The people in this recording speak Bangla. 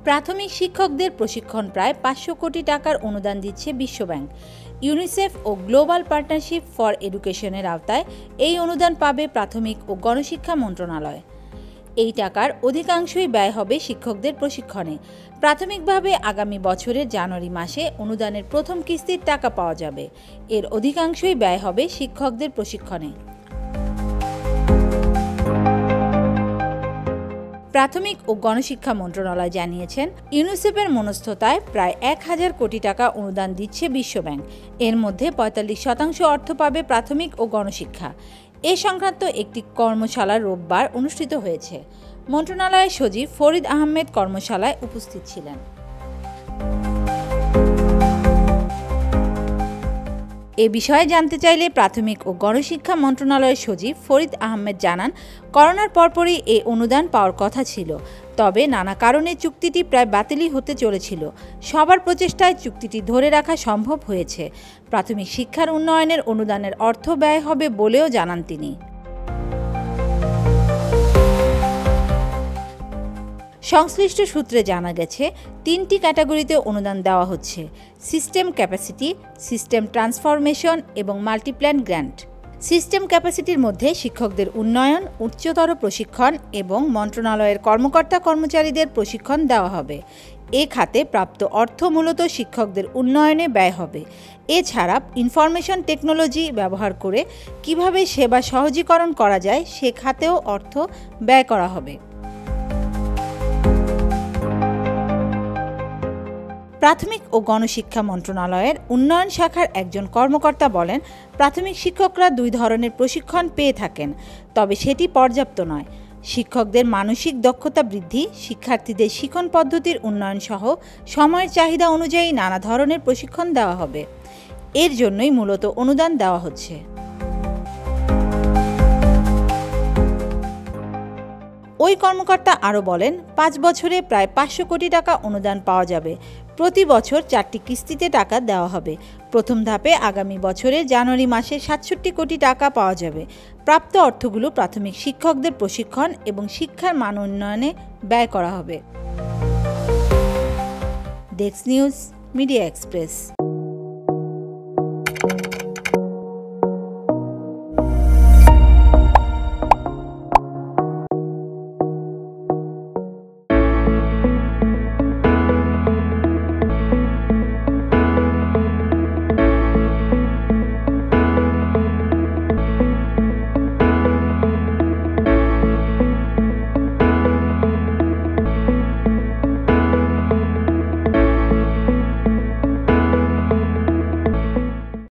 প্রাথমিক শিক্ষকদের প্রশিক্ষণ প্রায় ৫০০ কোটি টাকার অনুদান দিচ্ছে বিশ্বব্যাংক। ইউনিসেফ ও গ্লোবাল পার্টনারশিপ ফর এডুকেশনের আওতায় এই অনুদান পাবে প্রাথমিক ও গণশিক্ষা মন্ত্রণালয়। এই টাকার অধিকাংশই ব্যয় হবে শিক্ষকদের প্রশিক্ষণে। প্রাথমিকভাবে আগামী বছরের জানুয়ারি মাসে অনুদানের প্রথম কিস্তির টাকা পাওয়া যাবে। এর অধিকাংশই ব্যয় হবে শিক্ষকদের প্রশিক্ষণে। প্রাথমিক ও গণশিক্ষা মন্ত্রণালয় জানিয়েছেন, ইউনিসেফের মনস্থতায় প্রায় ১,০০০ কোটি টাকা অনুদান দিচ্ছে বিশ্বব্যাংক। এর মধ্যে ৪৫% অর্থ পাবে প্রাথমিক ও গণশিক্ষা। এ সংক্রান্ত একটি কর্মশালা রোববার অনুষ্ঠিত হয়েছে। মন্ত্রণালয়ের সচিব ফরিদ আহমেদ কর্মশালায় উপস্থিত ছিলেন। এ বিষয়ে জানতে চাইলে প্রাথমিক ও গণশিক্ষা মন্ত্রণালয়ের সচিব ফরিদ আহমেদ জানান, করোনার পরপরই এই অনুদান পাওয়ার কথা ছিল, তবে নানা কারণে চুক্তিটি প্রায় বাতিলই হতে চলেছিল। সবার প্রচেষ্টায় চুক্তিটি ধরে রাখা সম্ভব হয়েছে। প্রাথমিক শিক্ষার উন্নয়নের অনুদানের অর্থ ব্যয় হবে বলেও জানান তিনি। সংশ্লিষ্ট সূত্রে জানা গেছে, ৩টি ক্যাটাগরিতে অনুদান দেওয়া হচ্ছে: সিস্টেম ক্যাপাসিটি, সিস্টেম ট্রান্সফরমেশন এবং মাল্টিপ্ল্যান গ্র্যান্ট। সিস্টেম ক্যাপাসিটির মধ্যে শিক্ষকদের উন্নয়ন, উচ্চতর প্রশিক্ষণ এবং মন্ত্রণালয়ের কর্মকর্তা-কর্মচারীদের প্রশিক্ষণ দেওয়া হবে। এ খাতে প্রাপ্ত অর্থ মূলত শিক্ষকদের উন্নয়নে ব্যয় হবে। এছাড়া ইনফরমেশন টেকনোলজি ব্যবহার করে কিভাবে সেবা সহজীকরণ করা যায় সে খাতেও অর্থ ব্যয় করা হবে। প্রাথমিক ও গণশিক্ষা মন্ত্রণালয়ের উন্নয়ন শাখার একজন কর্মকর্তা বলেন, প্রাথমিক শিক্ষকরা ২ ধরনের প্রশিক্ষণ পেয়ে থাকেন, তবে সেটি পর্যাপ্ত নয়। শিক্ষকদের মানসিক দক্ষতা বৃদ্ধি, শিক্ষার্থীদের শিক্ষণ পদ্ধতির উন্নয়ন সহ সময়ের চাহিদা অনুযায়ী নানা ধরনের প্রশিক্ষণ দেওয়া হবে। এর জন্যই মূলত অনুদান দেওয়া হচ্ছে। ওই কর্মকর্তা আরও বলেন, ৫ বছরে প্রায় ৫০০ কোটি টাকা অনুদান পাওয়া যাবে। প্রতি বছর ৪টি কিস্তিতে টাকা দেওয়া হবে। প্রথম ধাপে আগামী বছরের জানুয়ারি মাসে ৬৭ কোটি টাকা পাওয়া যাবে। প্রাপ্ত অর্থগুলো প্রাথমিক শিক্ষকদের প্রশিক্ষণ এবং শিক্ষার মান উন্নয়নে ব্যয় করা হবে। Desk news, media express.